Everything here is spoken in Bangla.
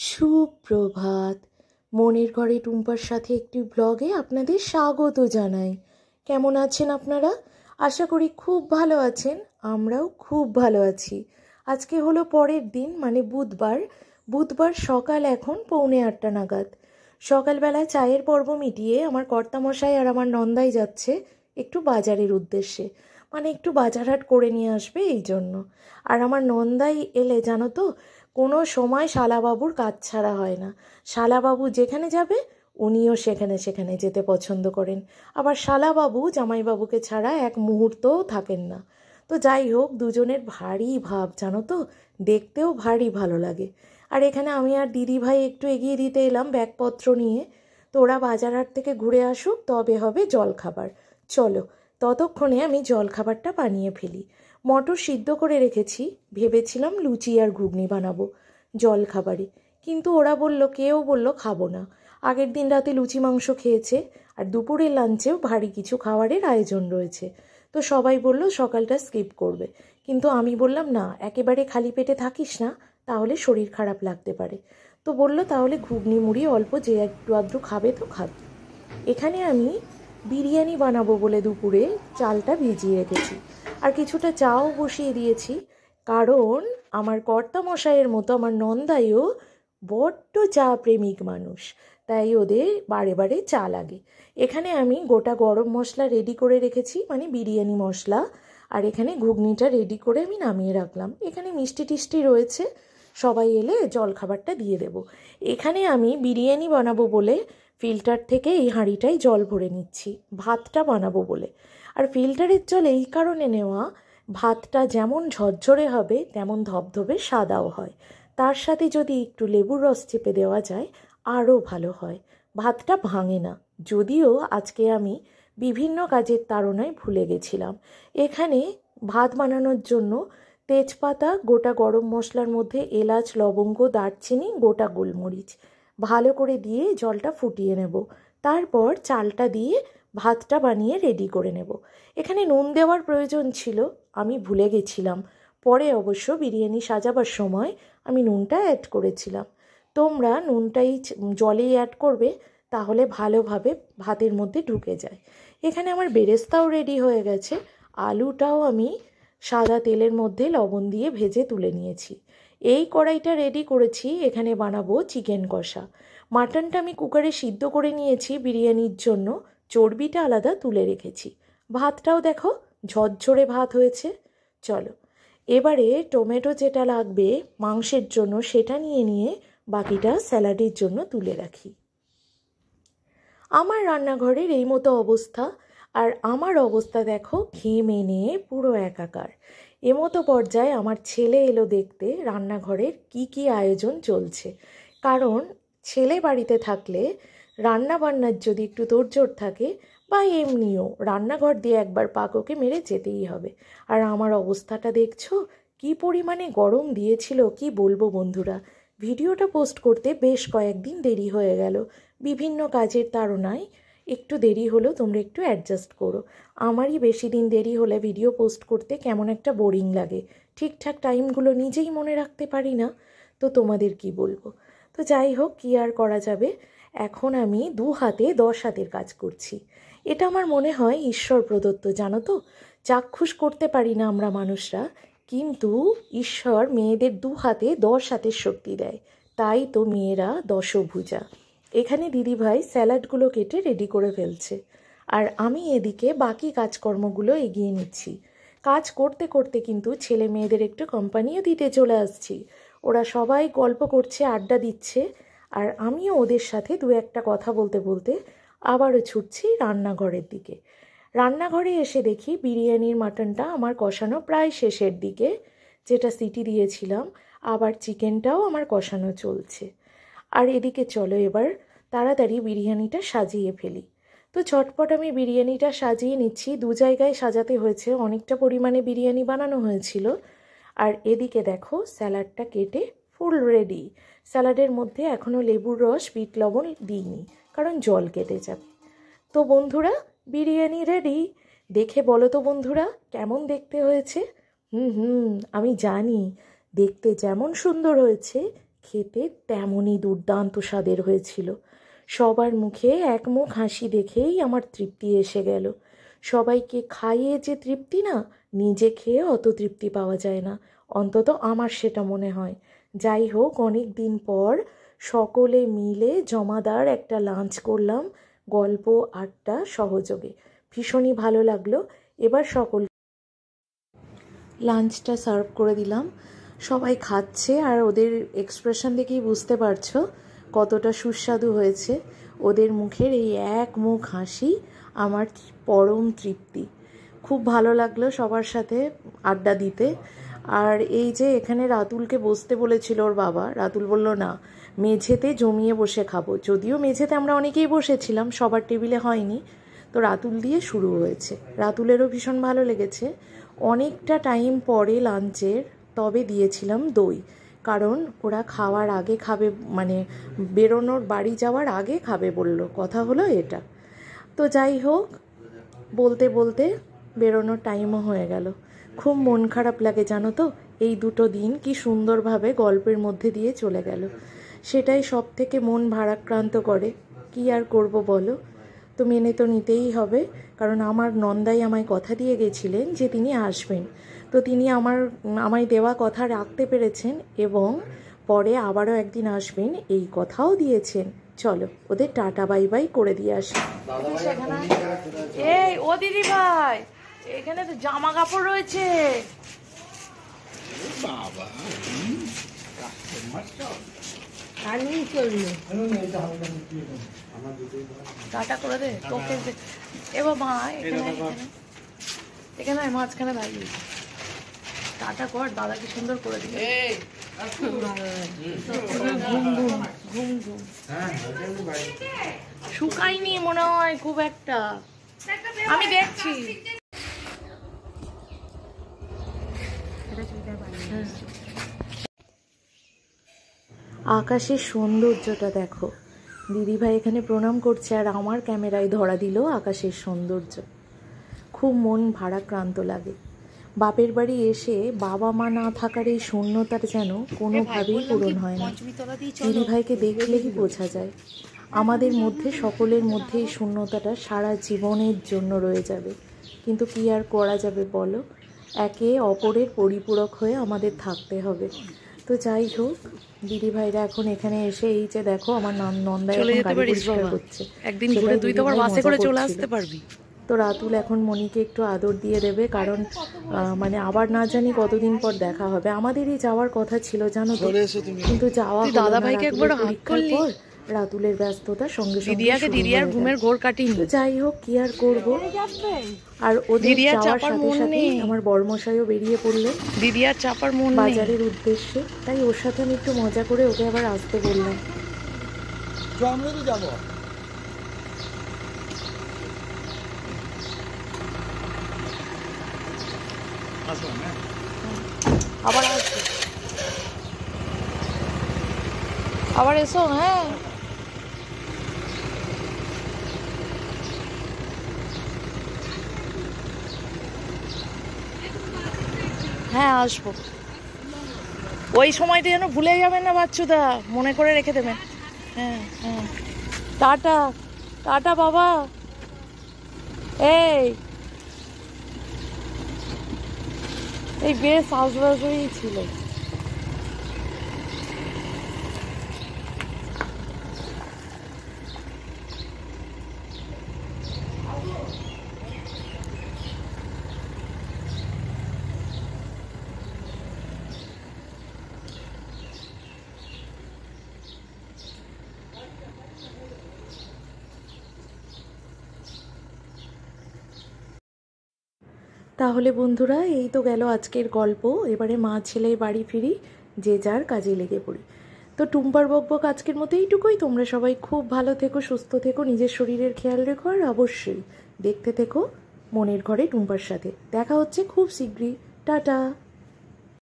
সুপ্রভাত। মনের ঘরে টুম্পার সাথে একটি ব্লগে আপনাদের স্বাগত জানাই। কেমন আছেন আপনারা? আশা করি খুব ভালো আছেন। আমরাও খুব ভালো আছি। আজকে হলো পরের দিন, মানে বুধবার সকাল এখন 7:45 নাগাদ। সকালবেলা চায়ের পর্ব মিটিয়ে আমার কর্তামশাই আর আমার নন্দাই যাচ্ছে একটু বাজারের উদ্দেশ্যে, মানে একটু বাজার হাট করে নিয়ে আসবে এই জন্য। আর আমার নন্দাই এলে জানো তো, কোনো সময় শালাবাবুর কাজ ছাড়া হয় না। শালাবাবু যেখানে যাবে উনিও সেখানে সেখানে যেতে পছন্দ করেন। আবার শালাবাবু জামাইবাবুকে ছাড়া এক মুহূর্তও থাকেন না। তো যাই হোক, দুজনের ভারী ভাব জানো তো, দেখতেও ভারী ভালো লাগে। আর এখানে আমি আর দিদি ভাই একটু এগিয়ে দিতে এলাম ব্যাগপত্র নিয়ে। তো ওরা বাজার হাট থেকে ঘুরে আসুক, তবে হবে জলখাবার। চলো, ততক্ষণে আমি জলখাবারটা বানিয়ে ফেলি। মটর সিদ্ধ করে রেখেছি, ভেবেছিলাম লুচি আর ঘুগনি বানাবো জলখাবারে, কিন্তু ওরা কেউ বলল খাবো না। আগের দিন রাতে লুচি মাংস খেয়েছে, আর দুপুরের লাঞ্চেও ভারী কিছু খাবারের আয়োজন রয়েছে। তো সবাই বলল সকালটা স্কিপ করবে, কিন্তু আমি বললাম না, একেবারে খালি পেটে থাকিস না, তাহলে শরীর খারাপ লাগতে পারে। তো বলল তাহলে ঘুগনি মুড়ি অল্প যে একটু আধটু খাবে তো খাবে। এখানে আমি বিরিয়ানি বানাবো বলে দুপুরে চালটা ভিজিয়ে রেখেছি, আর কিছুটা চাও বসিয়ে দিয়েছি। কারণ আমার কর্তামশাইয়ের মতো আমার নন্দাইও বড্ড চা প্রেমিক মানুষ, তাই ওদের বারে বারে চা লাগে। এখানে আমি গোটা গরম মশলা রেডি করে রেখেছি, মানে বিরিয়ানি মশলা। আর এখানে ঘুগনিটা রেডি করে আমি নামিয়ে রাখলাম। এখানে মিষ্টি টিষ্টি রয়েছে, সবাই এলে জলখাবারটা দিয়ে দেব। এখানে আমি বিরিয়ানি বানাবো বলে ফিল্টার থেকে এই হাঁড়িটাই জল ভরে নিচ্ছি, ভাতটা বানাবো বলে। আর ফিল্টারের জল এই কারণে নেওয়া, ভাতটা যেমন ঝরঝরে হবে তেমন ধবধবে সাদাও হয়। তার সাথে যদি একটু লেবুর রস চেপে দেওয়া যায় আরও ভালো হয়, ভাতটা ভাঙে না। যদিও আজকে আমি বিভিন্ন কাজের তাড়নায় ভুলে গেছিলাম। এখানে ভাত বানানোর জন্য তেজপাতা, গোটা গরম মশলার মধ্যে এলাচ, লবঙ্গ, দারচিনি, গোটা গোলমরিচ ভালো করে দিয়ে জলটা ফুটিয়ে নেব। তারপর চালটা দিয়ে ভাতটা বানিয়ে রেডি করে নেব। এখানে নুন দেওয়ার প্রয়োজন ছিল, আমি ভুলে গেছিলাম। পরে অবশ্য বিরিয়ানি সাজাবার সময় আমি নুনটা অ্যাড করেছিলাম। তোমরা নুনটাই জলেই অ্যাড করবে, তাহলে ভালোভাবে ভাতের মধ্যে ঢুকে যায়। এখানে আমার বেরেস্তাও রেডি হয়ে গেছে। আলুটাও আমি সাদা তেলের মধ্যে লবণ দিয়ে ভেজে তুলে নিয়েছি। এই কড়াইটা রেডি করেছি, এখানে বানাবো চিকেন কষা। মাটনটা আমি কুকারে সিদ্ধ করে নিয়েছি বিরিয়ানির জন্য, চর্বিটা আলাদা তুলে রেখেছি। ভাতটাও দেখো ঝরঝরে ভাত হয়েছে। চলো, এবারে টমেটো যেটা লাগবে মাংসের জন্য সেটা নিয়ে বাকিটা স্যালাডের জন্য তুলে রাখি। আমার রান্নাঘরের এই মতো অবস্থা। আর আমার অবস্থা দেখো, ঘেমে নিয়ে পুরো একাকার। এমতো পর্যায়ে আমার ছেলে এলো দেখতে রান্নাঘরের কি আয়োজন চলছে। কারণ ছেলে বাড়িতে থাকলে রান্না বান্নার যদি একটু তোড়জোড় থাকে, বা এমনিও রান্নাঘর দিয়ে একবার পাকোকে মেরে যেতেই হবে। আর আমার অবস্থাটা দেখছো, কি পরিমাণে গরম দিয়েছিল কি বলবো বন্ধুরা। ভিডিওটা পোস্ট করতে বেশ কয়েকদিন দেরি হয়ে গেল, বিভিন্ন কাজের তাড়নায় একটু দেরি হলো, তোমরা একটু অ্যাডজাস্ট করো। আমারই বেশি দিন দেরি হলে ভিডিও পোস্ট করতে কেমন একটা বোরিং লাগে, ঠিকঠাক টাইমগুলো নিজেই মনে রাখতে পারি না, তো তোমাদের কি বলবো। তো যাই হোক, কী আর করা যাবে। এখন আমি 2 হাতে 10 হাতের কাজ করছি। এটা আমার মনে হয় ঈশ্বর প্রদত্ত, জানো তো। চাক্ষুষ করতে পারি না আমরা মানুষরা, কিন্তু ঈশ্বর মেয়েদের 2 হাতে 10 হাতের শক্তি দেয়, তাই তো মেয়েরা দশভুজা। এখানে দিদিভাই স্যালাডগুলো কেটে রেডি করে ফেলছে, আর আমি এদিকে বাকি কাজকর্মগুলো এগিয়ে নিচ্ছি। কাজ করতে করতে কিন্তু ছেলে মেয়েদের একটু কোম্পানিও দিতে চলে আসছি। ওরা সবাই গল্প করছে, আড্ডা দিচ্ছে, আর আমিও ওদের সাথে 2-1 কথা বলতে বলতে আবারও ছুটছি রান্নাঘরের দিকে। রান্নাঘরে এসে দেখি বিরিয়ানির মাটনটা আমার কষানো প্রায় শেষের দিকে, যেটা সিটি দিয়েছিলাম। আবার চিকেনটাও আমার কষানো চলছে। আর এদিকে চলো এবার তাড়াতাড়ি বিরিয়ানিটা সাজিয়ে ফেলি। তো ঝটপট আমি বিরিয়ানিটা সাজিয়ে নিচ্ছি। 2 জায়গায় সাজাতে হয়েছে, অনেকটা পরিমাণে বিরিয়ানি বানানো হয়েছিল। আর এদিকে দেখো স্যালাডটা কেটে ফুল রেডি। স্যালাডের মধ্যে এখনও লেবুর রস, বিট লবণ দিইনি, কারণ জল কেটে যাবে। তো বন্ধুরা, বিরিয়ানি রেডি। দেখে বলো তো বন্ধুরা, কেমন দেখতে হয়েছে? আমি জানি দেখতে যেমন সুন্দর হয়েছে, খেতে তেমনই দুর্দান্ত স্বাদের হয়েছিল। সবার মুখে এক মুখ হাসি দেখেই আমার তৃপ্তি এসে গেল। সবাইকে খাইয়ে যে তৃপ্তি না, নিজে খেয়ে অত তৃপ্তি পাওয়া যায় না, অন্তত আমার সেটা মনে হয়। যাই হোক, অনেক দিন পর সকলে মিলে জমাদার একটা লাঞ্চ করলাম, গল্প আড্ডা সহযোগে। ভীষণই ভালো লাগলো। এবার সকল লাঞ্চটা সার্ভ করে দিলাম। সবাই খাচ্ছে, আর ওদের এক্সপ্রেশন দেখেই বুঝতে পারছো কতটা সুস্বাদু হয়েছে। ওদের মুখের এই এক মুখ হাসি আমার পরম তৃপ্তি। খুব ভালো লাগলো সবার সাথে আড্ডা দিতে। আর এই যে এখানে রাতুলকে বসতে বলেছিল ওর বাবা, রাতুল বলল না, মেঝেতে জমিয়ে বসে খাবো। যদিও মেঝেতে আমরা অনেকেই বসেছিলাম, সবার টেবিলে হয়নি। তো রাতুল দিয়ে শুরু হয়েছে। রাতুলেরও ভীষণ ভালো লেগেছে। অনেকটা টাইম পরে লাঞ্চের তবে দিয়েছিলাম দই, কারণ ওরা খাওয়ার আগে খাবে, মানে বেরোনোর বাড়ি যাওয়ার আগে খাবে বললো, কথা হলো এটা। তো যাই হোক, বলতে বলতে বেরোনোর টাইমও হয়ে গেল। খুব মন খারাপ লাগে জানো তো, এই দুটো দিন কি সুন্দরভাবে গল্পের মধ্যে দিয়ে চলে গেল। সেটাই সব থেকে মন ভারাক্রান্ত করে। কি আর করব বলো, তো মেনে তো নিতেই হবে, কারণ আমার নন্দাই আমায় কথা দিয়ে গেছিলেন যে তিনি আসবেন। তো তিনি আমায় দেওয়া কথা রাখতে পেরেছেন, এবং পরে আবারও একদিন আসবেন এই কথাও দিয়েছেন। চলো ওদের টাটা বাই বাই করে দিয়ে আসি। এই ও দিদি ভাই, এখানে তো জামা কাপড় রয়েছে। বাবা টাটা করে দে তোকে। এবার মা এখানে মাঝখানে দাঁড়িয়ে টাটা কর, দাদা কি সুন্দর করে দিবে। ঘুম ঘুম ঘুম ঘুম শুকায়নি মনে হয় খুব একটা, আমি দেখছি। আকাশের সৌন্দর্যটা দেখো। দিদিভাই এখানে প্রণাম করছে, আর আমার ক্যামেরায় ধরা দিল আকাশের সৌন্দর্য। খুব মন ভারাক্রান্ত লাগে। বাপের বাড়ি এসে বাবা মা না থাকার এই শূন্যতার যেন কোনোভাবেই পূরণ হয় না। দিদিভাইকে দেখলেই বোঝা যায় আমাদের মধ্যে, সকলের মধ্যে এই শূন্যতাটা সারা জীবনের জন্য রয়ে যাবে। কিন্তু কি আর করা যাবে বলো, একে অপরের পরিপূরক হয়ে আমাদের থাকতে হবে। তো যাই হোক, দিদিভাইরা এখন এখানে এসে এই যে দেখো আমার নন্দাই এখন গাড়ি পরিষ্কার করছে। একদিন ঘুরে তুই তো আবার বাসে করে চলে আসতে পারবি। তো রাতুল এখন মনিকে একটু আদর দিয়ে দেবে, কারণ মানে আবার না জানি কতদিন পর দেখা হবে। আমাদেরই যাওয়ার কথা ছিল জানো তো, কিন্তু যাওয়া হলো না। দাদাভাইকে একবার হাত করলি, রাতুলের ব্যস্ততা সঙ্গে সঙ্গে দিদিয়ার ঘুমের ঘোর কাটিনি। যাই হোক, কি আর করব। আর ওদের যাওয়ার সাথে সাথে আমার বড়মশাইও বেরিয়ে পড়লেন দিদিয়ার চাপার মন বাজারের উদ্দেশ্যে। তাই ওর সাথে আমি একটু মজা করে ওকে আবার আসতে বললাম। আমরা তো যাবো। আবার এসো। হ্যাঁ হ্যাঁ আসবো। ওই সময়টা যেন ভুলে যাবেন না বাচ্চুদা, মনে করে রেখে দেবেন। হ্যাঁ হ্যাঁ, টাটা টাটা বাবা। এই বেশ আসবাসই ছিল। তাহলে বন্ধুরা, এই তো গেল আজকের গল্প। এবারে মা ছেলে বাড়ি ফিরি, যে যার কাজে লেগে পড়ি। তো টুম্পার বকবক আজকের মতো এইটুকুই। তোমরা সবাই খুব ভালো থেকো, সুস্থ থেকো, নিজের শরীরের খেয়াল রেখো, আর অবশ্যই দেখতে থেকো মনের ঘরে টুম্পার সাথে। দেখা হচ্ছে খুব শীঘ্রই। টাটা।